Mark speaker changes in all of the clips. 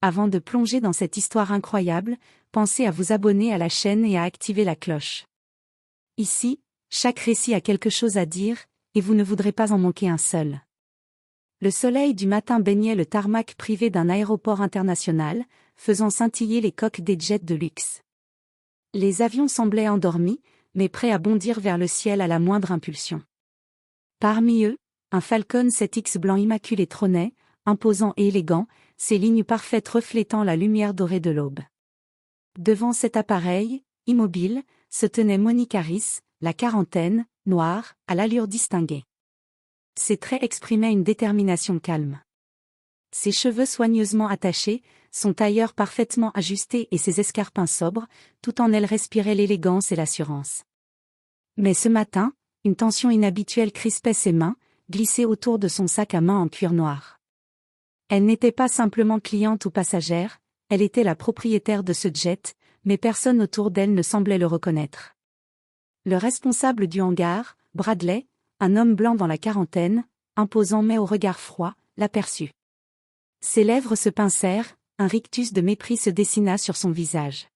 Speaker 1: Avant de plonger dans cette histoire incroyable, pensez à vous abonner à la chaîne et à activer la cloche. Ici, chaque récit a quelque chose à dire, et vous ne voudrez pas en manquer un seul. Le soleil du matin baignait le tarmac privé d'un aéroport international, faisant scintiller les coques des jets de luxe. Les avions semblaient endormis, mais prêts à bondir vers le ciel à la moindre impulsion. Parmi eux, un Falcon 7X blanc immaculé trônait, imposant et élégant, ses lignes parfaites reflétant la lumière dorée de l'aube. Devant cet appareil, immobile, se tenait Monique Harris, la quarantaine, noire, à l'allure distinguée. Ses traits exprimaient une détermination calme. Ses cheveux soigneusement attachés, son tailleur parfaitement ajusté et ses escarpins sobres, tout en elle respirait l'élégance et l'assurance. Mais ce matin, une tension inhabituelle crispait ses mains, glissées autour de son sac à main en cuir noir. Elle n'était pas simplement cliente ou passagère, elle était la propriétaire de ce jet, mais personne autour d'elle ne semblait le reconnaître. Le responsable du hangar, Bradley, un homme blanc dans la quarantaine, imposant mais au regard froid, l'aperçut. Ses lèvres se pincèrent, un rictus de mépris se dessina sur son visage.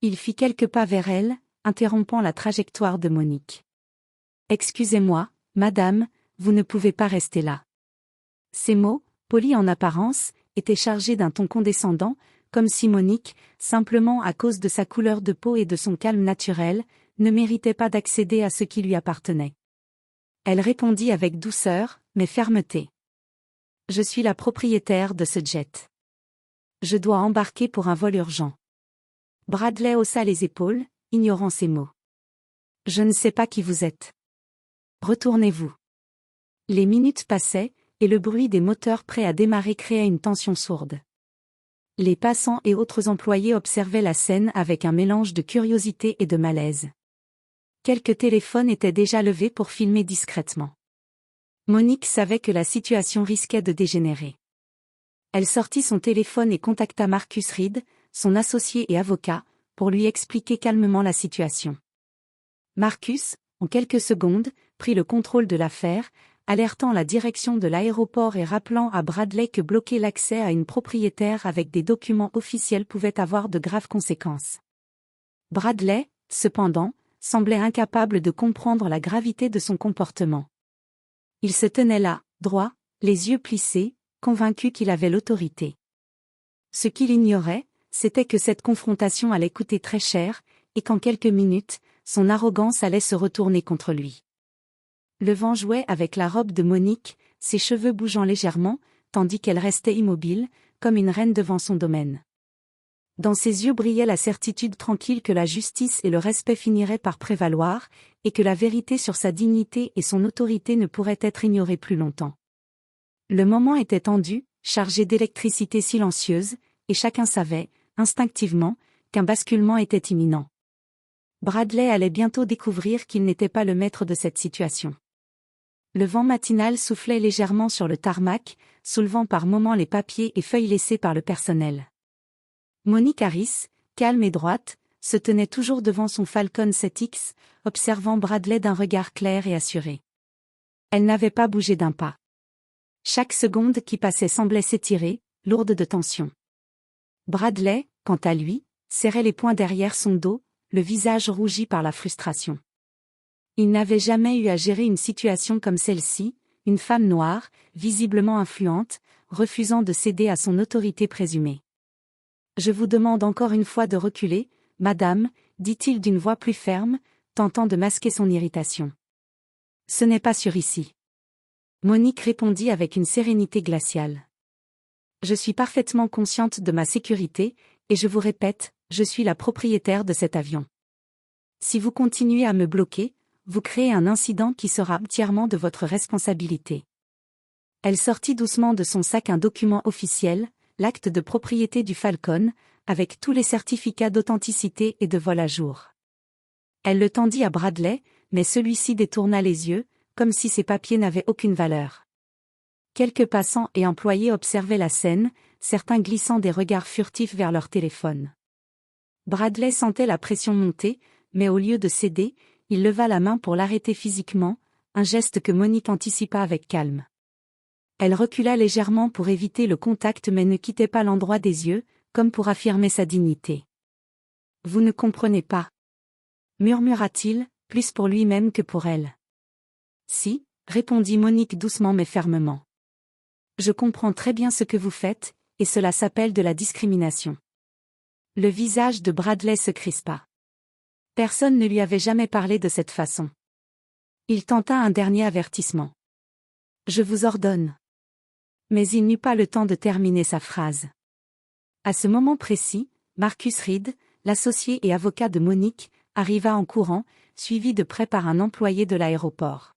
Speaker 1: Il fit quelques pas vers elle, interrompant la trajectoire de Monique. « Excusez-moi, madame, vous ne pouvez pas rester là. » Ces mots, polis en apparence, étaient chargés d'un ton condescendant, comme si Monique, simplement à cause de sa couleur de peau et de son calme naturel, ne méritait pas d'accéder à ce qui lui appartenait. Elle répondit avec douceur, mais fermeté. « Je suis la propriétaire de ce jet. Je dois embarquer pour un vol urgent. » Bradley haussa les épaules, ignorant ces mots. « Je ne sais pas qui vous êtes. Retournez-vous. » Les minutes passaient, et le bruit des moteurs prêts à démarrer créait une tension sourde. Les passants et autres employés observaient la scène avec un mélange de curiosité et de malaise. Quelques téléphones étaient déjà levés pour filmer discrètement. Monique savait que la situation risquait de dégénérer. Elle sortit son téléphone et contacta Marcus Reed, son associé et avocat, pour lui expliquer calmement la situation. Marcus, en quelques secondes, prit le contrôle de l'affaire, alertant la direction de l'aéroport et rappelant à Bradley que bloquer l'accès à une propriétaire avec des documents officiels pouvait avoir de graves conséquences. Bradley, cependant, semblait incapable de comprendre la gravité de son comportement. Il se tenait là, droit, les yeux plissés, convaincu qu'il avait l'autorité. Ce qu'il ignorait, c'était que cette confrontation allait coûter très cher, et qu'en quelques minutes, son arrogance allait se retourner contre lui. Le vent jouait avec la robe de Monique, ses cheveux bougeant légèrement, tandis qu'elle restait immobile, comme une reine devant son domaine. Dans ses yeux brillait la certitude tranquille que la justice et le respect finiraient par prévaloir, et que la vérité sur sa dignité et son autorité ne pourrait être ignorée plus longtemps. Le moment était tendu, chargé d'électricité silencieuse, et chacun savait, instinctivement, qu'un basculement était imminent. Bradley allait bientôt découvrir qu'il n'était pas le maître de cette situation. Le vent matinal soufflait légèrement sur le tarmac, soulevant par moments les papiers et feuilles laissés par le personnel. Monique Harris, calme et droite, se tenait toujours devant son Falcon 7X, observant Bradley d'un regard clair et assuré. Elle n'avait pas bougé d'un pas. Chaque seconde qui passait semblait s'étirer, lourde de tension. Bradley, quant à lui, serrait les poings derrière son dos, le visage rougi par la frustration. Il n'avait jamais eu à gérer une situation comme celle-ci, une femme noire, visiblement influente, refusant de céder à son autorité présumée. « Je vous demande encore une fois de reculer, madame, » dit-il d'une voix plus ferme, tentant de masquer son irritation. « Ce n'est pas sûr ici. » Monique répondit avec une sérénité glaciale. « Je suis parfaitement consciente de ma sécurité, et je vous répète, je suis la propriétaire de cet avion. Si vous continuez à me bloquer, vous créez un incident qui sera entièrement de votre responsabilité. » Elle sortit doucement de son sac un document officiel, l'acte de propriété du Falcon, avec tous les certificats d'authenticité et de vol à jour. Elle le tendit à Bradley, mais celui-ci détourna les yeux, comme si ces papiers n'avaient aucune valeur. Quelques passants et employés observaient la scène, certains glissant des regards furtifs vers leur téléphone. Bradley sentait la pression monter, mais au lieu de céder, il leva la main pour l'arrêter physiquement, un geste que Monique anticipa avec calme. Elle recula légèrement pour éviter le contact mais ne quittait pas l'endroit des yeux, comme pour affirmer sa dignité. « Vous ne comprenez pas. » murmura-t-il, plus pour lui-même que pour elle. « Si, » répondit Monique doucement mais fermement. « Je comprends très bien ce que vous faites, et cela s'appelle de la discrimination. » Le visage de Bradley se crispa. Personne ne lui avait jamais parlé de cette façon. Il tenta un dernier avertissement. « Je vous ordonne. » Mais il n'eut pas le temps de terminer sa phrase. À ce moment précis, Marcus Reed, l'associé et avocat de Monique, arriva en courant, suivi de près par un employé de l'aéroport.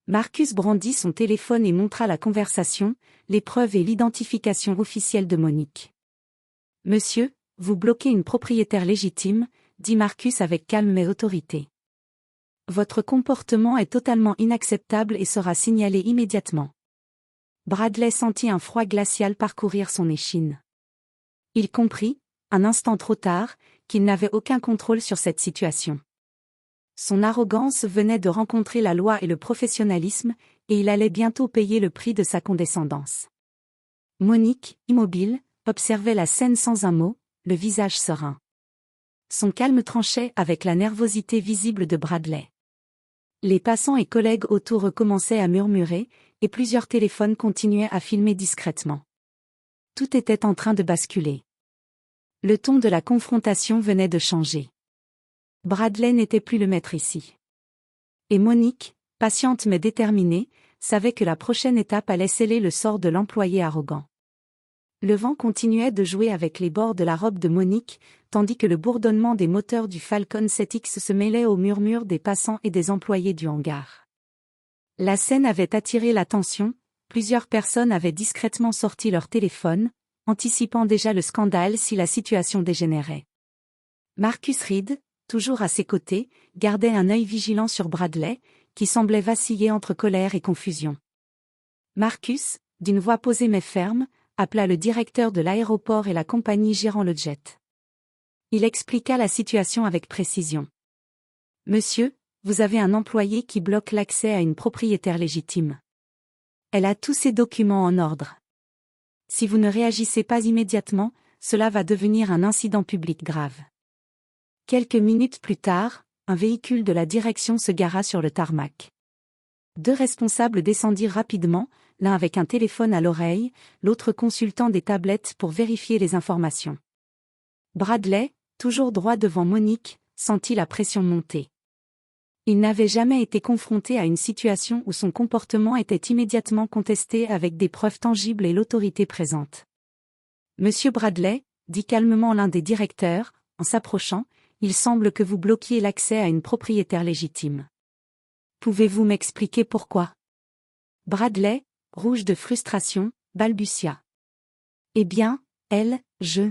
Speaker 1: Marcus brandit son téléphone et montra la conversation, les preuves et l'identification officielle de Monique. « Monsieur, vous bloquez une propriétaire légitime, » dit Marcus avec calme mais autorité. « Votre comportement est totalement inacceptable et sera signalé immédiatement. » Bradley sentit un froid glacial parcourir son échine. Il comprit, un instant trop tard, qu'il n'avait aucun contrôle sur cette situation. Son arrogance venait de rencontrer la loi et le professionnalisme, et il allait bientôt payer le prix de sa condescendance. Monique, immobile, observait la scène sans un mot, le visage serein. Son calme tranchait avec la nervosité visible de Bradley. Les passants et collègues autour recommençaient à murmurer, et plusieurs téléphones continuaient à filmer discrètement. Tout était en train de basculer. Le ton de la confrontation venait de changer. Bradley n'était plus le maître ici. Et Monique, patiente mais déterminée, savait que la prochaine étape allait sceller le sort de l'employé arrogant. Le vent continuait de jouer avec les bords de la robe de Monique, tandis que le bourdonnement des moteurs du Falcon 7X se mêlait au murmure des passants et des employés du hangar. La scène avait attiré l'attention, plusieurs personnes avaient discrètement sorti leur téléphone, anticipant déjà le scandale si la situation dégénérait. Marcus Reed, toujours à ses côtés, gardait un œil vigilant sur Bradley, qui semblait vaciller entre colère et confusion. Marcus, d'une voix posée mais ferme, appela le directeur de l'aéroport et la compagnie gérant le jet. Il expliqua la situation avec précision. « Monsieur, vous avez un employé qui bloque l'accès à une propriétaire légitime. Elle a tous ses documents en ordre. Si vous ne réagissez pas immédiatement, cela va devenir un incident public grave. » Quelques minutes plus tard, un véhicule de la direction se gara sur le tarmac. Deux responsables descendirent rapidement, l'un avec un téléphone à l'oreille, l'autre consultant des tablettes pour vérifier les informations. Bradley, toujours droit devant Monique, sentit la pression monter. Il n'avait jamais été confronté à une situation où son comportement était immédiatement contesté avec des preuves tangibles et l'autorité présente. « Monsieur Bradley, » dit calmement l'un des directeurs, en s'approchant, « il semble que vous bloquiez l'accès à une propriétaire légitime. Pouvez-vous m'expliquer pourquoi ?» Bradley, rouge de frustration, balbutia. « Eh bien, je... »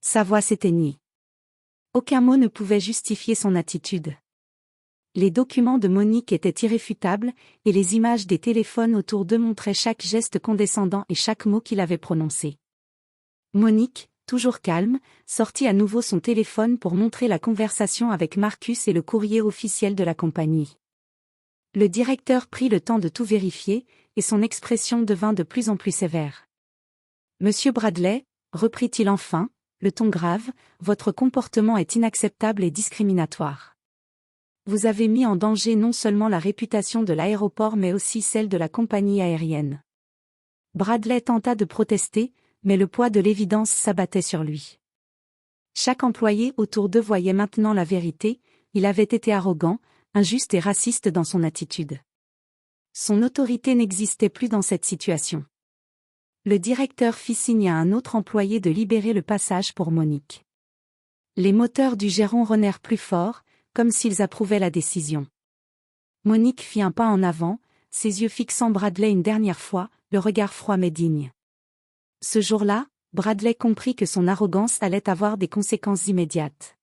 Speaker 1: Sa voix s'éteignit. Aucun mot ne pouvait justifier son attitude. Les documents de Monique étaient irréfutables, et les images des téléphones autour d'eux montraient chaque geste condescendant et chaque mot qu'il avait prononcé. Monique, toujours calme, sortit à nouveau son téléphone pour montrer la conversation avec Marcus et le courrier officiel de la compagnie. Le directeur prit le temps de tout vérifier, et son expression devint de plus en plus sévère. « Monsieur Bradley, » reprit-il enfin, le ton grave, « votre comportement est inacceptable et discriminatoire. Vous avez mis en danger non seulement la réputation de l'aéroport mais aussi celle de la compagnie aérienne. » Bradley tenta de protester, mais le poids de l'évidence s'abattait sur lui. Chaque employé autour d'eux voyait maintenant la vérité, il avait été arrogant, injuste et raciste dans son attitude. Son autorité n'existait plus dans cette situation. Le directeur fit signe à un autre employé de libérer le passage pour Monique. Les moteurs du Géron ronnèrent plus fort, comme s'ils approuvaient la décision. Monique fit un pas en avant, ses yeux fixant Bradley une dernière fois, le regard froid mais digne. Ce jour-là, Bradley comprit que son arrogance allait avoir des conséquences immédiates.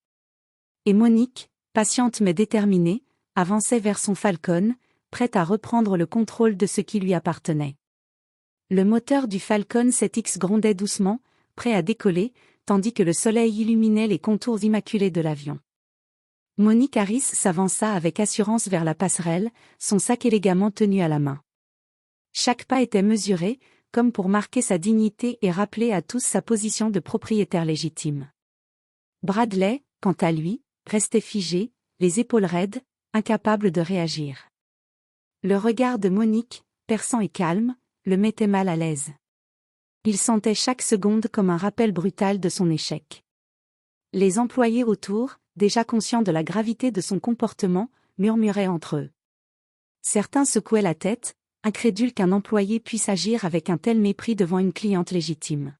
Speaker 1: Et Monique, patiente mais déterminée, avançait vers son Falcon, prête à reprendre le contrôle de ce qui lui appartenait. Le moteur du Falcon 7X grondait doucement, prêt à décoller, tandis que le soleil illuminait les contours immaculés de l'avion. Monique Harris s'avança avec assurance vers la passerelle, son sac élégamment tenu à la main. Chaque pas était mesuré, comme pour marquer sa dignité et rappeler à tous sa position de propriétaire légitime. Bradley, quant à lui, restait figé, les épaules raides, incapable de réagir. Le regard de Monique, perçant et calme, le mettait mal à l'aise. Il sentait chaque seconde comme un rappel brutal de son échec. Les employés autour, déjà conscients de la gravité de son comportement, murmuraient entre eux. Certains secouaient la tête, incrédules qu'un employé puisse agir avec un tel mépris devant une cliente légitime.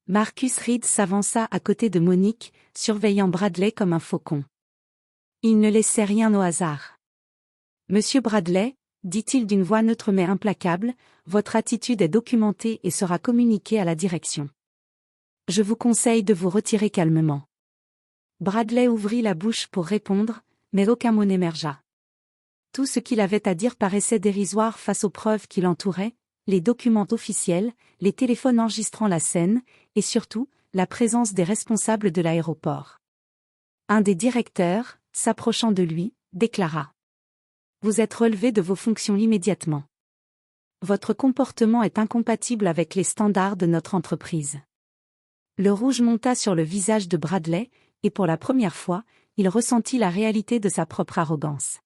Speaker 1: Marcus Reed s'avança à côté de Monique, surveillant Bradley comme un faucon. Il ne laissait rien au hasard. « Monsieur Bradley, dit-il d'une voix neutre mais implacable, votre attitude est documentée et sera communiquée à la direction. Je vous conseille de vous retirer calmement. » Bradley ouvrit la bouche pour répondre, mais aucun mot n'émergea. Tout ce qu'il avait à dire paraissait dérisoire face aux preuves qui l'entouraient, les documents officiels, les téléphones enregistrant la scène, et surtout, la présence des responsables de l'aéroport. Un des directeurs, s'approchant de lui, déclara. « Vous êtes relevé de vos fonctions immédiatement. Votre comportement est incompatible avec les standards de notre entreprise. » Le rouge monta sur le visage de Bradley, et pour la première fois, il ressentit la réalité de sa propre arrogance.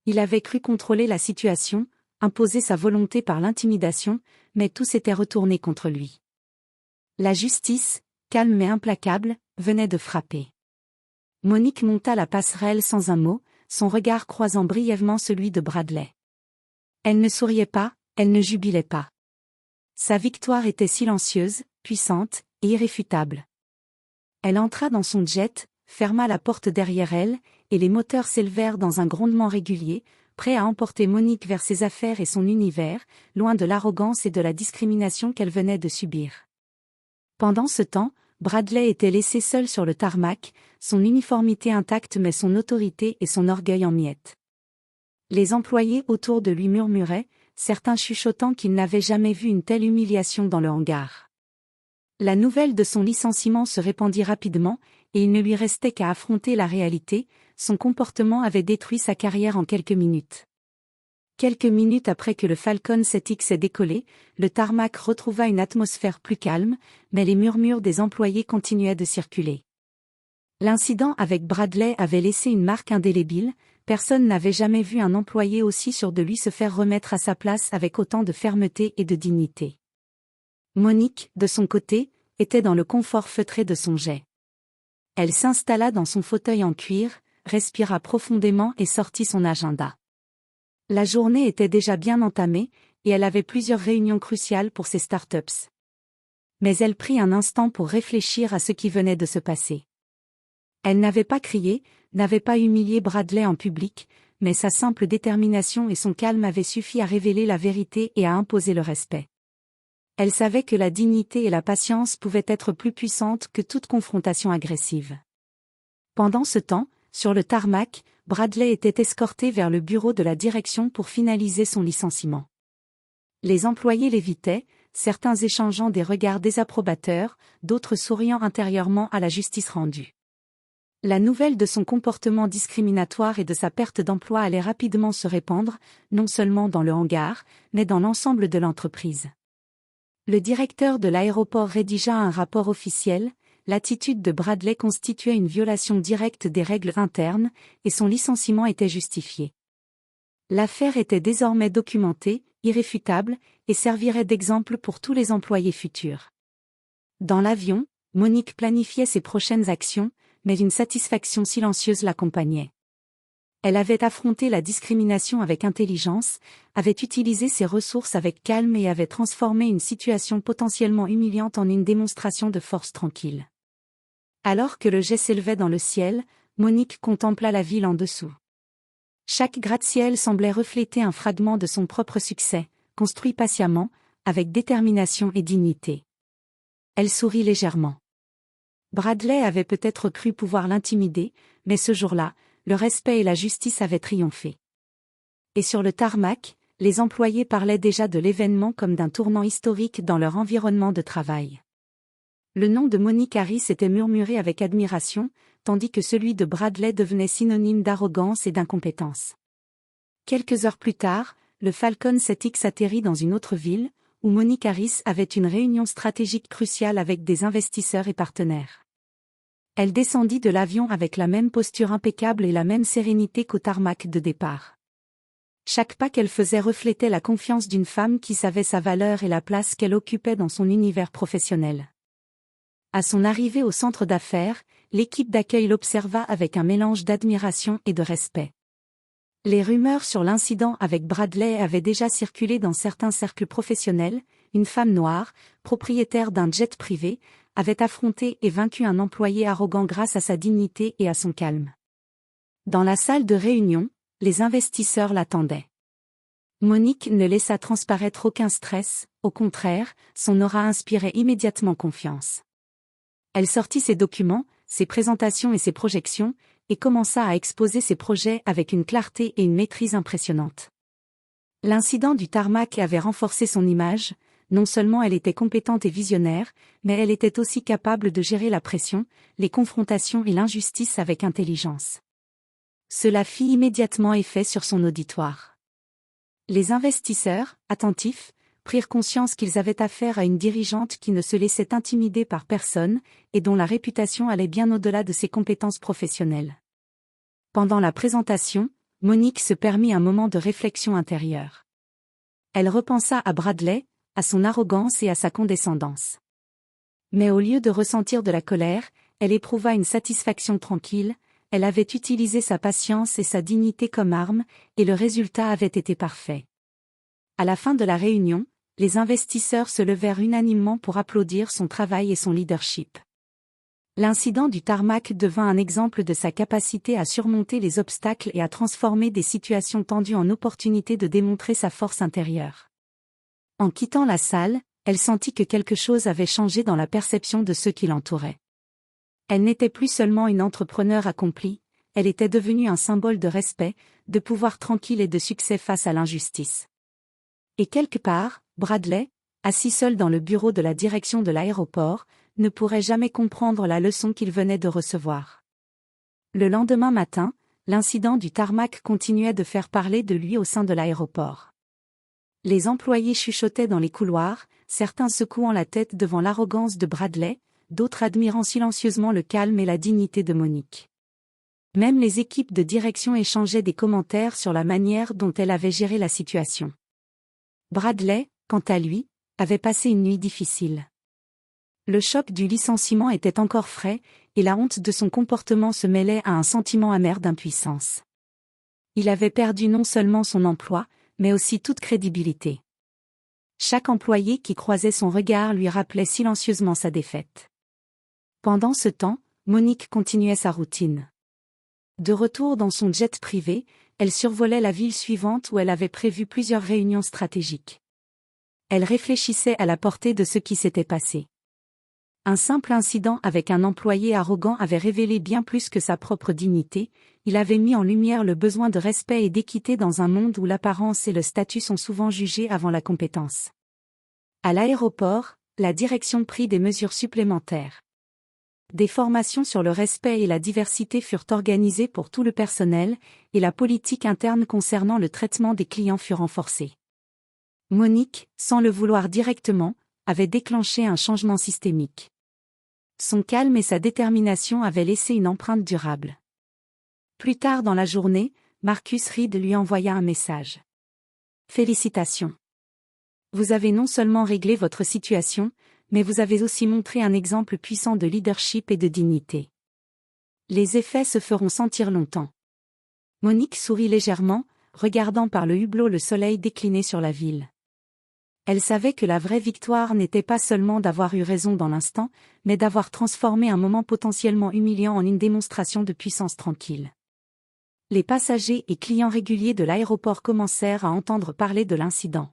Speaker 1: Il avait cru contrôler la situation, imposer sa volonté par l'intimidation, mais tout s'était retourné contre lui. La justice, calme mais implacable, venait de frapper. Monique monta la passerelle sans un mot, son regard croisant brièvement celui de Bradley. Elle ne souriait pas, elle ne jubilait pas. Sa victoire était silencieuse, puissante et irréfutable. Elle entra dans son jet, ferma la porte derrière elle, et les moteurs s'élevèrent dans un grondement régulier, prêt à emporter Monique vers ses affaires et son univers, loin de l'arrogance et de la discrimination qu'elle venait de subir. Pendant ce temps, Bradley était laissé seul sur le tarmac, son uniformité intacte mais son autorité et son orgueil en miettes. Les employés autour de lui murmuraient, certains chuchotant qu'ils n'avaient jamais vu une telle humiliation dans le hangar. La nouvelle de son licenciement se répandit rapidement, et il ne lui restait qu'à affronter la réalité, son comportement avait détruit sa carrière en quelques minutes. Quelques minutes après que le Falcon 7X ait décollé, le tarmac retrouva une atmosphère plus calme, mais les murmures des employés continuaient de circuler. L'incident avec Bradley avait laissé une marque indélébile, personne n'avait jamais vu un employé aussi sûr de lui se faire remettre à sa place avec autant de fermeté et de dignité. Monique, de son côté, était dans le confort feutré de son jet. Elle s'installa dans son fauteuil en cuir, respira profondément et sortit son agenda. La journée était déjà bien entamée, et elle avait plusieurs réunions cruciales pour ses startups. Mais elle prit un instant pour réfléchir à ce qui venait de se passer. Elle n'avait pas crié, n'avait pas humilié Bradley en public, mais sa simple détermination et son calme avaient suffi à révéler la vérité et à imposer le respect. Elle savait que la dignité et la patience pouvaient être plus puissantes que toute confrontation agressive. Pendant ce temps, sur le tarmac, Bradley était escorté vers le bureau de la direction pour finaliser son licenciement. Les employés l'évitaient, certains échangeant des regards désapprobateurs, d'autres souriant intérieurement à la justice rendue. La nouvelle de son comportement discriminatoire et de sa perte d'emploi allait rapidement se répandre, non seulement dans le hangar, mais dans l'ensemble de l'entreprise. Le directeur de l'aéroport rédigea un rapport officiel. L'attitude de Bradley constituait une violation directe des règles internes, et son licenciement était justifié. L'affaire était désormais documentée, irréfutable, et servirait d'exemple pour tous les employés futurs. Dans l'avion, Monique planifiait ses prochaines actions, mais une satisfaction silencieuse l'accompagnait. Elle avait affronté la discrimination avec intelligence, avait utilisé ses ressources avec calme et avait transformé une situation potentiellement humiliante en une démonstration de force tranquille. Alors que le jet s'élevait dans le ciel, Monique contempla la ville en dessous. Chaque gratte-ciel semblait refléter un fragment de son propre succès, construit patiemment, avec détermination et dignité. Elle sourit légèrement. Bradley avait peut-être cru pouvoir l'intimider, mais ce jour-là, le respect et la justice avaient triomphé. Et sur le tarmac, les employés parlaient déjà de l'événement comme d'un tournant historique dans leur environnement de travail. Le nom de Monique Harris était murmuré avec admiration, tandis que celui de Bradley devenait synonyme d'arrogance et d'incompétence. Quelques heures plus tard, le Falcon 7X atterrit dans une autre ville, où Monique Harris avait une réunion stratégique cruciale avec des investisseurs et partenaires. Elle descendit de l'avion avec la même posture impeccable et la même sérénité qu'au tarmac de départ. Chaque pas qu'elle faisait reflétait la confiance d'une femme qui savait sa valeur et la place qu'elle occupait dans son univers professionnel. À son arrivée au centre d'affaires, l'équipe d'accueil l'observa avec un mélange d'admiration et de respect. Les rumeurs sur l'incident avec Bradley avaient déjà circulé dans certains cercles professionnels. Une femme noire, propriétaire d'un jet privé, avait affronté et vaincu un employé arrogant grâce à sa dignité et à son calme. Dans la salle de réunion, les investisseurs l'attendaient. Monique ne laissa transparaître aucun stress, au contraire, son aura inspirait immédiatement confiance. Elle sortit ses documents, ses présentations et ses projections, et commença à exposer ses projets avec une clarté et une maîtrise impressionnantes. L'incident du tarmac avait renforcé son image. Non seulement elle était compétente et visionnaire, mais elle était aussi capable de gérer la pression, les confrontations et l'injustice avec intelligence. Cela fit immédiatement effet sur son auditoire. Les investisseurs, attentifs, prirent conscience qu'ils avaient affaire à une dirigeante qui ne se laissait intimider par personne, et dont la réputation allait bien au-delà de ses compétences professionnelles. Pendant la présentation, Monique se permit un moment de réflexion intérieure. Elle repensa à Bradley, à son arrogance et à sa condescendance. Mais au lieu de ressentir de la colère, elle éprouva une satisfaction tranquille. Elle avait utilisé sa patience et sa dignité comme arme, et le résultat avait été parfait. À la fin de la réunion, les investisseurs se levèrent unanimement pour applaudir son travail et son leadership. L'incident du tarmac devint un exemple de sa capacité à surmonter les obstacles et à transformer des situations tendues en opportunités de démontrer sa force intérieure. En quittant la salle, elle sentit que quelque chose avait changé dans la perception de ceux qui l'entouraient. Elle n'était plus seulement une entrepreneure accomplie, elle était devenue un symbole de respect, de pouvoir tranquille et de succès face à l'injustice. Et quelque part, Bradley, assis seul dans le bureau de la direction de l'aéroport, ne pourrait jamais comprendre la leçon qu'il venait de recevoir. Le lendemain matin, l'incident du tarmac continuait de faire parler de lui au sein de l'aéroport. Les employés chuchotaient dans les couloirs, certains secouant la tête devant l'arrogance de Bradley, d'autres admirant silencieusement le calme et la dignité de Monique. Même les équipes de direction échangeaient des commentaires sur la manière dont elle avait géré la situation. Bradley, quant à lui, avait passé une nuit difficile. Le choc du licenciement était encore frais, et la honte de son comportement se mêlait à un sentiment amer d'impuissance. Il avait perdu non seulement son emploi, mais aussi toute crédibilité. Chaque employé qui croisait son regard lui rappelait silencieusement sa défaite. Pendant ce temps, Monique continuait sa routine. De retour dans son jet privé, elle survolait la ville suivante où elle avait prévu plusieurs réunions stratégiques. Elle réfléchissait à la portée de ce qui s'était passé. Un simple incident avec un employé arrogant avait révélé bien plus que sa propre dignité, il avait mis en lumière le besoin de respect et d'équité dans un monde où l'apparence et le statut sont souvent jugés avant la compétence. À l'aéroport, la direction prit des mesures supplémentaires. Des formations sur le respect et la diversité furent organisées pour tout le personnel, et la politique interne concernant le traitement des clients fut renforcée. Monique, sans le vouloir directement, avait déclenché un changement systémique. Son calme et sa détermination avaient laissé une empreinte durable. Plus tard dans la journée, Marcus Reed lui envoya un message. « Félicitations. Vous avez non seulement réglé votre situation, mais vous avez aussi montré un exemple puissant de leadership et de dignité. Les effets se feront sentir longtemps. » Monique sourit légèrement, regardant par le hublot le soleil décliner sur la ville. Elle savait que la vraie victoire n'était pas seulement d'avoir eu raison dans l'instant, mais d'avoir transformé un moment potentiellement humiliant en une démonstration de puissance tranquille. Les passagers et clients réguliers de l'aéroport commencèrent à entendre parler de l'incident.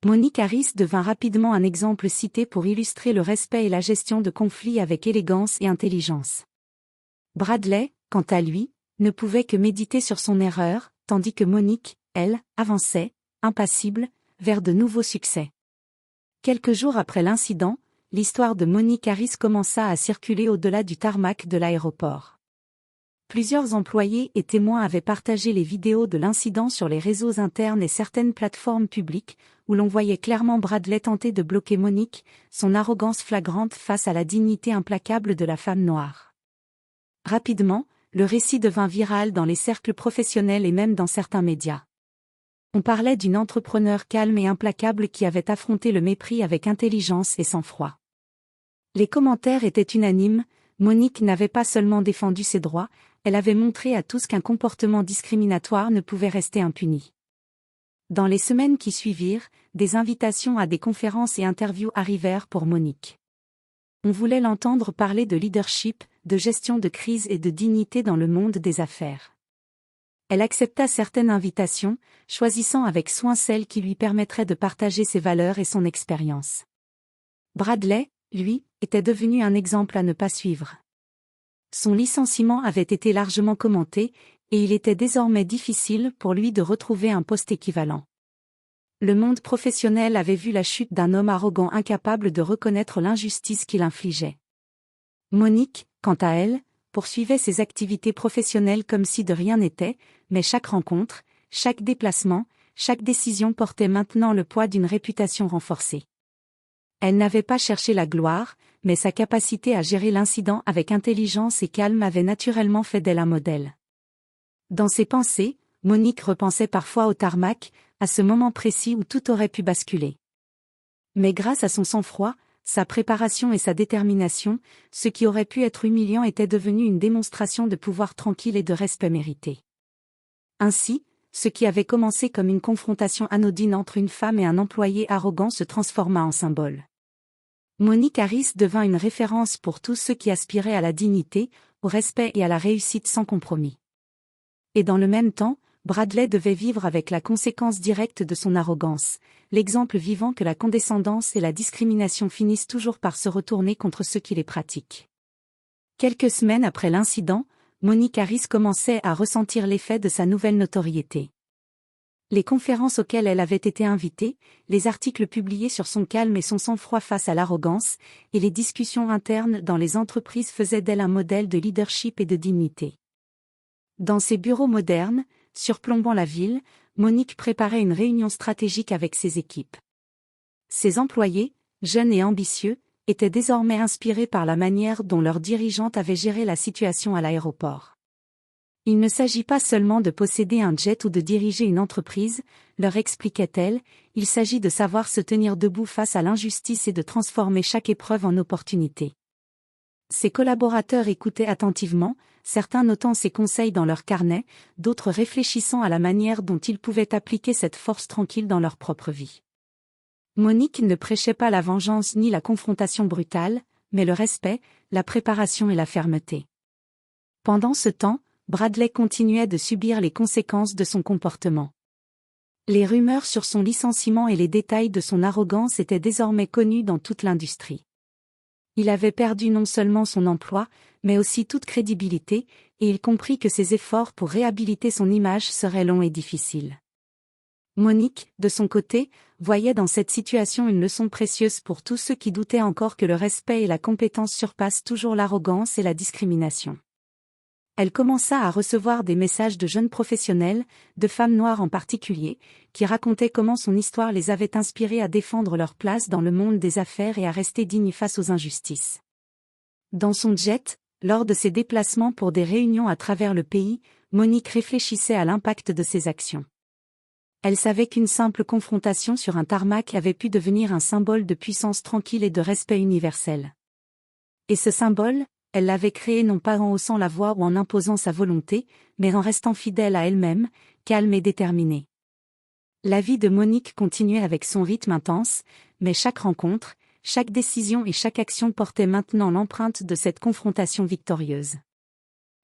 Speaker 1: Monique Harris devint rapidement un exemple cité pour illustrer le respect et la gestion de conflits avec élégance et intelligence. Bradley, quant à lui, ne pouvait que méditer sur son erreur, tandis que Monique, elle, avançait, impassible, vers de nouveaux succès. Quelques jours après l'incident, l'histoire de Monique Harris commença à circuler au-delà du tarmac de l'aéroport. Plusieurs employés et témoins avaient partagé les vidéos de l'incident sur les réseaux internes et certaines plateformes publiques, où l'on voyait clairement Bradley tenter de bloquer Monique, son arrogance flagrante face à la dignité implacable de la femme noire. Rapidement, le récit devint viral dans les cercles professionnels et même dans certains médias. On parlait d'une entrepreneure calme et implacable qui avait affronté le mépris avec intelligence et sang-froid. Les commentaires étaient unanimes, Monique n'avait pas seulement défendu ses droits, elle avait montré à tous qu'un comportement discriminatoire ne pouvait rester impuni. Dans les semaines qui suivirent, des invitations à des conférences et interviews arrivèrent pour Monique. On voulait l'entendre parler de leadership, de gestion de crise et de dignité dans le monde des affaires. Elle accepta certaines invitations, choisissant avec soin celles qui lui permettraient de partager ses valeurs et son expérience. Bradley, lui, était devenu un exemple à ne pas suivre. Son licenciement avait été largement commenté, et il était désormais difficile pour lui de retrouver un poste équivalent. Le monde professionnel avait vu la chute d'un homme arrogant incapable de reconnaître l'injustice qu'il infligeait. Monique, quant à elle, poursuivait ses activités professionnelles comme si de rien n'était, mais chaque rencontre, chaque déplacement, chaque décision portait maintenant le poids d'une réputation renforcée. Elle n'avait pas cherché la gloire, mais sa capacité à gérer l'incident avec intelligence et calme avait naturellement fait d'elle un modèle. Dans ses pensées, Monique repensait parfois au tarmac, à ce moment précis où tout aurait pu basculer. Mais grâce à son sang-froid, sa préparation et sa détermination, ce qui aurait pu être humiliant était devenu une démonstration de pouvoir tranquille et de respect mérité. Ainsi, ce qui avait commencé comme une confrontation anodine entre une femme et un employé arrogant se transforma en symbole. Monique Harris devint une référence pour tous ceux qui aspiraient à la dignité, au respect et à la réussite sans compromis. Et dans le même temps, Bradley devait vivre avec la conséquence directe de son arrogance, l'exemple vivant que la condescendance et la discrimination finissent toujours par se retourner contre ceux qui les pratiquent. Quelques semaines après l'incident, Monique Harris commençait à ressentir l'effet de sa nouvelle notoriété. Les conférences auxquelles elle avait été invitée, les articles publiés sur son calme et son sang-froid face à l'arrogance, et les discussions internes dans les entreprises faisaient d'elle un modèle de leadership et de dignité. Dans ses bureaux modernes, surplombant la ville, Monique préparait une réunion stratégique avec ses équipes. Ses employés, jeunes et ambitieux, étaient désormais inspirés par la manière dont leur dirigeante avait géré la situation à l'aéroport. Il ne s'agit pas seulement de posséder un jet ou de diriger une entreprise, leur expliquait-elle, il s'agit de savoir se tenir debout face à l'injustice et de transformer chaque épreuve en opportunité. Ses collaborateurs écoutaient attentivement, certains notant ses conseils dans leur carnet, d'autres réfléchissant à la manière dont ils pouvaient appliquer cette force tranquille dans leur propre vie. Monique ne prêchait pas la vengeance ni la confrontation brutale, mais le respect, la préparation et la fermeté. Pendant ce temps, Bradley continuait de subir les conséquences de son comportement. Les rumeurs sur son licenciement et les détails de son arrogance étaient désormais connus dans toute l'industrie. Il avait perdu non seulement son emploi, mais aussi toute crédibilité, et il comprit que ses efforts pour réhabiliter son image seraient longs et difficiles. Monique, de son côté, voyait dans cette situation une leçon précieuse pour tous ceux qui doutaient encore que le respect et la compétence surpassent toujours l'arrogance et la discrimination. Elle commença à recevoir des messages de jeunes professionnels, de femmes noires en particulier, qui racontaient comment son histoire les avait inspirés à défendre leur place dans le monde des affaires et à rester dignes face aux injustices. Dans son jet, lors de ses déplacements pour des réunions à travers le pays, Monique réfléchissait à l'impact de ses actions. Elle savait qu'une simple confrontation sur un tarmac avait pu devenir un symbole de puissance tranquille et de respect universel. Et ce symbole, elle l'avait créé non pas en haussant la voix ou en imposant sa volonté, mais en restant fidèle à elle-même, calme et déterminée. La vie de Monique continuait avec son rythme intense, mais chaque rencontre, chaque décision et chaque action portait maintenant l'empreinte de cette confrontation victorieuse.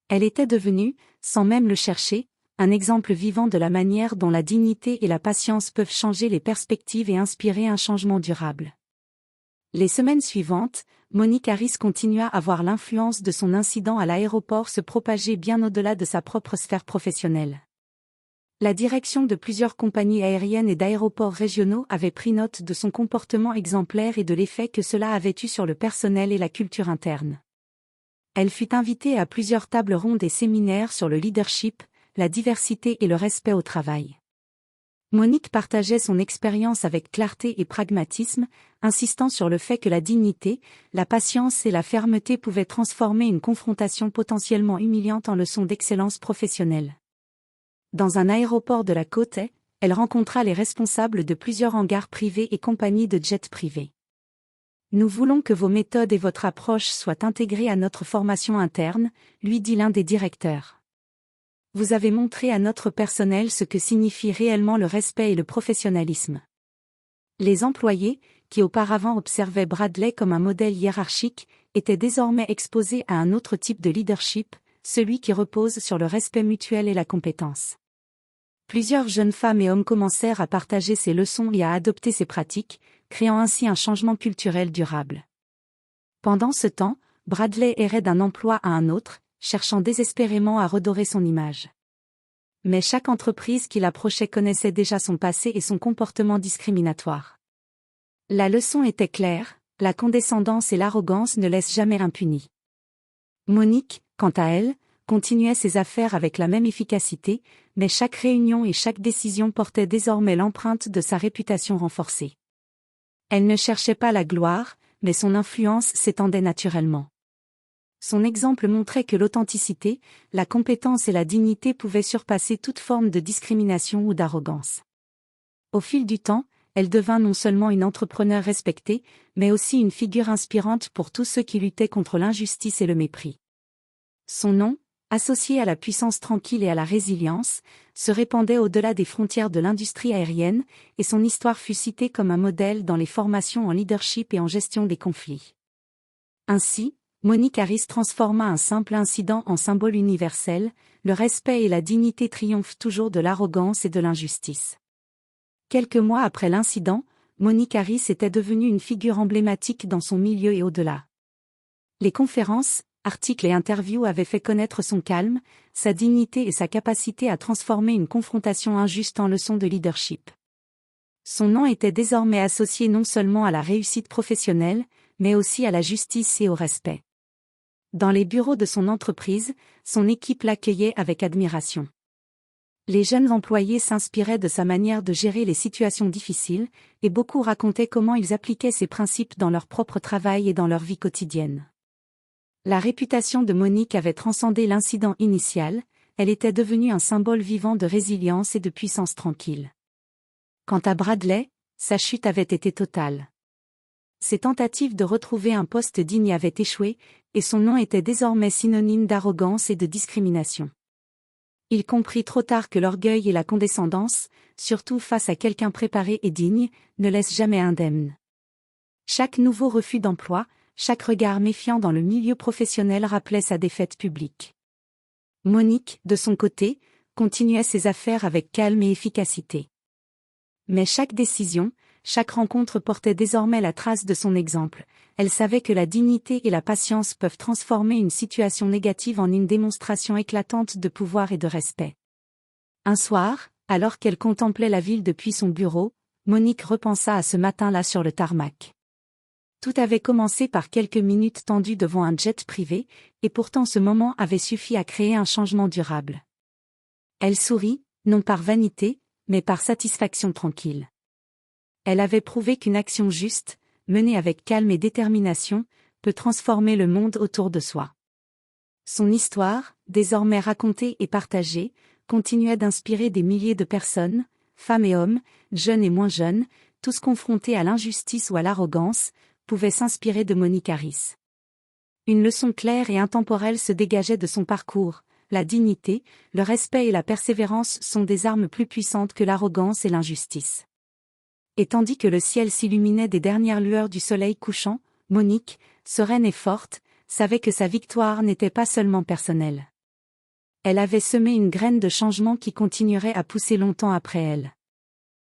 Speaker 1: Elle était devenue, sans même le chercher, un exemple vivant de la manière dont la dignité et la patience peuvent changer les perspectives et inspirer un changement durable. Les semaines suivantes, Monique Harris continua à voir l'influence de son incident à l'aéroport se propager bien au-delà de sa propre sphère professionnelle. La direction de plusieurs compagnies aériennes et d'aéroports régionaux avait pris note de son comportement exemplaire et de l'effet que cela avait eu sur le personnel et la culture interne. Elle fut invitée à plusieurs tables rondes et séminaires sur le leadership, la diversité et le respect au travail. Monique partageait son expérience avec clarté et pragmatisme, insistant sur le fait que la dignité, la patience et la fermeté pouvaient transformer une confrontation potentiellement humiliante en leçon d'excellence professionnelle. Dans un aéroport de la côte, elle rencontra les responsables de plusieurs hangars privés et compagnies de jets privés. Nous voulons que vos méthodes et votre approche soient intégrées à notre formation interne, lui dit l'un des directeurs. Vous avez montré à notre personnel ce que signifie réellement le respect et le professionnalisme. Les employés, qui auparavant observaient Bradley comme un modèle hiérarchique, étaient désormais exposés à un autre type de leadership, celui qui repose sur le respect mutuel et la compétence. Plusieurs jeunes femmes et hommes commencèrent à partager ces leçons et à adopter ces pratiques, créant ainsi un changement culturel durable. Pendant ce temps, Bradley errait d'un emploi à un autre, cherchant désespérément à redorer son image. Mais chaque entreprise qui l'approchait connaissait déjà son passé et son comportement discriminatoire. La leçon était claire, la condescendance et l'arrogance ne laissent jamais impunis. Monique, quant à elle, continuait ses affaires avec la même efficacité, mais chaque réunion et chaque décision portait désormais l'empreinte de sa réputation renforcée. Elle ne cherchait pas la gloire, mais son influence s'étendait naturellement. Son exemple montrait que l'authenticité, la compétence et la dignité pouvaient surpasser toute forme de discrimination ou d'arrogance. Au fil du temps, elle devint non seulement une entrepreneure respectée, mais aussi une figure inspirante pour tous ceux qui luttaient contre l'injustice et le mépris. Son nom, associé à la puissance tranquille et à la résilience, se répandait au-delà des frontières de l'industrie aérienne, et son histoire fut citée comme un modèle dans les formations en leadership et en gestion des conflits. Ainsi, Monique Harris transforma un simple incident en symbole universel, le respect et la dignité triomphent toujours de l'arrogance et de l'injustice. Quelques mois après l'incident, Monique Harris était devenue une figure emblématique dans son milieu et au-delà. Les conférences, articles et interviews avaient fait connaître son calme, sa dignité et sa capacité à transformer une confrontation injuste en leçon de leadership. Son nom était désormais associé non seulement à la réussite professionnelle, mais aussi à la justice et au respect. Dans les bureaux de son entreprise, son équipe l'accueillait avec admiration. Les jeunes employés s'inspiraient de sa manière de gérer les situations difficiles, et beaucoup racontaient comment ils appliquaient ces principes dans leur propre travail et dans leur vie quotidienne. La réputation de Monique avait transcendé l'incident initial, elle était devenue un symbole vivant de résilience et de puissance tranquille. Quant à Bradley, sa chute avait été totale. Ses tentatives de retrouver un poste digne avaient échoué, et son nom était désormais synonyme d'arrogance et de discrimination. Il comprit trop tard que l'orgueil et la condescendance, surtout face à quelqu'un préparé et digne, ne laissent jamais indemne. Chaque nouveau refus d'emploi, chaque regard méfiant dans le milieu professionnel rappelait sa défaite publique. Monique, de son côté, continuait ses affaires avec calme et efficacité. Mais chaque décision, chaque rencontre portait désormais la trace de son exemple. Elle savait que la dignité et la patience peuvent transformer une situation négative en une démonstration éclatante de pouvoir et de respect. Un soir, alors qu'elle contemplait la ville depuis son bureau, Monique repensa à ce matin-là sur le tarmac. Tout avait commencé par quelques minutes tendues devant un jet privé, et pourtant ce moment avait suffi à créer un changement durable. Elle sourit, non par vanité, mais par satisfaction tranquille. Elle avait prouvé qu'une action juste, menée avec calme et détermination, peut transformer le monde autour de soi. Son histoire, désormais racontée et partagée, continuait d'inspirer des milliers de personnes, femmes et hommes, jeunes et moins jeunes, tous confrontés à l'injustice ou à l'arrogance, pouvaient s'inspirer de Monique Harris. Une leçon claire et intemporelle se dégageait de son parcours. La dignité, le respect et la persévérance sont des armes plus puissantes que l'arrogance et l'injustice. Et tandis que le ciel s'illuminait des dernières lueurs du soleil couchant, Monique, sereine et forte, savait que sa victoire n'était pas seulement personnelle. Elle avait semé une graine de changement qui continuerait à pousser longtemps après elle.